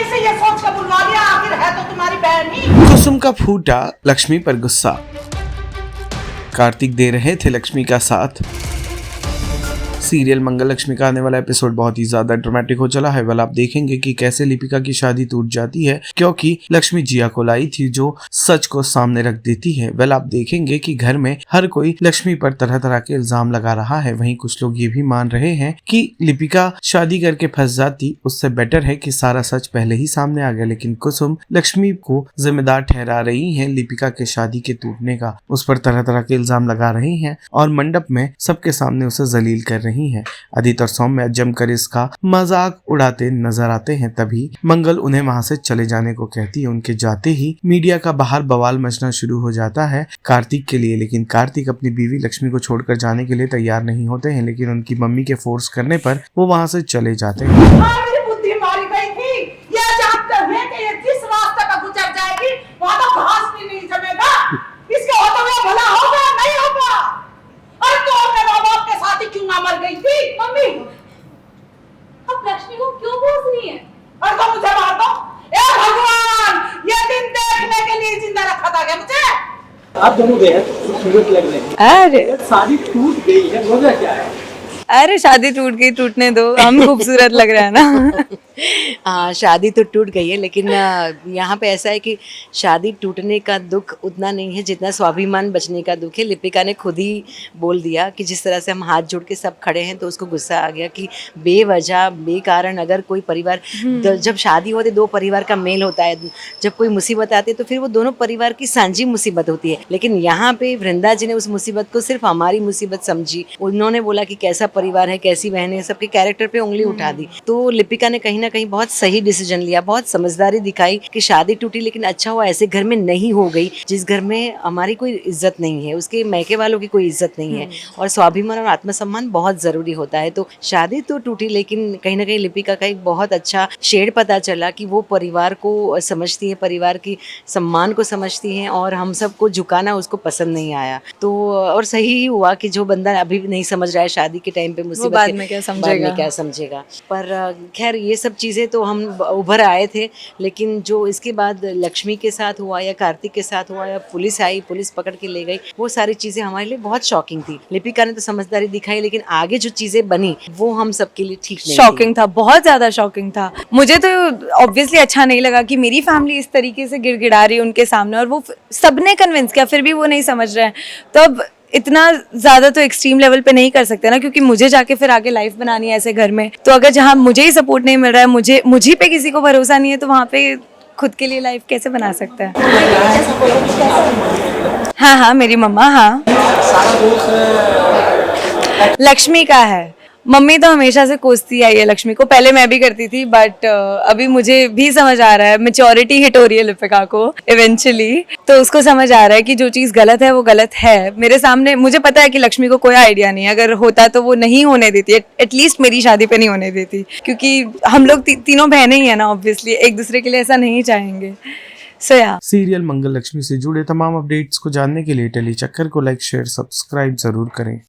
से ये सोच कर बुलवा लिया, आखिर है तो तुम्हारी बहन ही। कुसुम का फूटा लक्ष्मी पर गुस्सा। कार्तिक दे रहे थे लक्ष्मी का साथ। सीरियल मंगल लक्ष्मी का आने वाला एपिसोड बहुत ही ज्यादा ड्रामेटिक हो चला है। वेल आप देखेंगे कि कैसे लिपिका की शादी टूट जाती है क्योंकि लक्ष्मी जिया को लाई थी जो सच को सामने रख देती है। वेल आप देखेंगे कि घर में हर कोई लक्ष्मी पर तरह तरह के इल्जाम लगा रहा है। वहीं कुछ लोग ये भी मान रहे हैं कि लिपिका शादी करके फंस जाती, उससे बेटर है कि सारा सच पहले ही सामने आ गया। लेकिन कुसुम लक्ष्मी को जिम्मेदार ठहरा रही है लिपिका के शादी के टूटने का। उस पर तरह तरह के इल्जाम लगा रही है और मंडप में सबके सामने उसे जलील कर रही है। आदित्य और सौम्या जमकर इसका मजाक उड़ाते नजर आते हैं। तभी मंगल उन्हें वहां से चले जाने को कहती है। उनके जाते ही मीडिया का बाहर बवाल मचना शुरू हो जाता है कार्तिक के लिए। लेकिन कार्तिक अपनी बीवी लक्ष्मी को छोड़कर जाने के लिए तैयार नहीं होते हैं, लेकिन उनकी मम्मी के फोर्स करने पर वो वहां से चले जाते हैं। मेरी बुद्धि मारी गई थी, ये जानते हुए कि ये जिस रास्ते का गुजर जाएगी वहां तो घास भी नहीं जमेगा। इसके होते हुए भला होगा नहीं होगा। और तो अपने माँ बाप के साथ ही क्यों ना मर गई थी? मम्मी अब लक्ष्मी को क्यों बोझ रही है? और तो मुझे मार दो। ए भगवान, ये दिन देखने के लिए जिंदा रखा था क्या मुझे? आप दोनों बेहद खूबसूरत लग रहे हैं। अरे शादी टूट गई है, वजह क्या है? अरे शादी टूट गई, टूटने दो, हम खूबसूरत लग रहा है ना। हाँ, शादी तो टूट गई है, लेकिन यहाँ पे ऐसा है कि शादी टूटने का दुख उतना नहीं है जितना स्वाभिमान बचने का दुख है। लिपिका ने खुद ही बोल दिया कि जिस तरह से हम हाथ जोड़ के सब खड़े हैं तो उसको गुस्सा आ गया कि बेवजह बेकारण अगर कोई परिवार जब शादी होती दो परिवार का मेल होता है, जब कोई मुसीबत आती है तो फिर वो दोनों परिवार की साझी मुसीबत होती है। लेकिन यहाँ पे वृंदा जी ने उस मुसीबत को सिर्फ हमारी मुसीबत समझी। उन्होंने बोला कि कैसा परिवार है, कैसी बहन है, सबके कैरेक्टर पे उंगली उठा दी। तो लिपिका ने कहीं ना कहीं बहुत सही डिसीजन लिया, बहुत समझदारी दिखाई कि शादी टूटी लेकिन अच्छा हुआ ऐसे घर में नहीं हो गई जिस घर में हमारी कोई इज्जत नहीं है, उसके मैके वालों की कोई इज्जत नहीं है। और स्वाभिमान और आत्मसम्मान बहुत जरूरी होता है। तो शादी तो टूटी लेकिन कहीं ना कहीं लिपिका का एक बहुत अच्छा शेड पता चला कि वो परिवार को समझती है, परिवार की सम्मान को समझती है और हम सबको झुकाना उसको पसंद नहीं आया। तो और सही ही हुआ कि जो बंदा अभी नहीं समझ रहा है शादी के टाइम पे मुसीबत बाद में क्या समझेगा। पर खैर ये सब चीज़ें तो हम उभर आए थे, लेकिन जो इसके बाद लक्ष्मी के साथ हुआ या कार्तिक के साथ हुआ या पुलिस आई, पुलिस पकड़ के ले गई, वो सारी चीज़ें हमारे लिए बहुत शॉकिंग थी। लिपिका ने तो समझदारी दिखाई, लेकिन आगे जो चीज़ें बनी वो हम सबके लिए ठीक नहीं शॉकिंग था, बहुत ज़्यादा शॉकिंग था। मुझे तो ऑब्वियसली अच्छा नहीं लगा कि मेरी फैमिली इस तरीके से गिड़गिड़ा रही है उनके सामने और वो सबने कन्विंस किया, फिर भी वो नहीं समझ रहे हैं। तो अब इतना ज़्यादा तो एक्सट्रीम लेवल पे नहीं कर सकते ना, क्योंकि मुझे जाके फिर आगे लाइफ बनानी है ऐसे घर में। तो अगर जहाँ मुझे ही सपोर्ट नहीं मिल रहा है, मुझे पे किसी को भरोसा नहीं है, तो वहाँ पे खुद के लिए लाइफ कैसे बना सकता है? हाँ, मेरी मम्मा, हाँ, लक्ष्मी का है। मम्मी तो हमेशा से कोसती आई है लक्ष्मी को, पहले मैं भी करती थी, बट अभी मुझे भी समझ आ रहा है, मैच्योरिटी हिट हो रही है लिपिका को इवेंचुअली। तो उसको समझ आ रहा है कि जो चीज़ गलत है वो गलत है। मेरे सामने मुझे पता है कि लक्ष्मी को कोई आइडिया नहीं है, अगर होता तो वो नहीं होने देती, एटलीस्ट मेरी शादी पे नहीं होने देती, क्योंकि हम लोग तीनों बहनें ही है ना, ऑब्वियसली एक दूसरे के लिए ऐसा नहीं चाहेंगे। सीरियल मंगल लक्ष्मी से जुड़े तमाम अपडेट्स को जानने के लिए टेली चक्कर को लाइक, शेयर, सब्सक्राइब जरूर करें।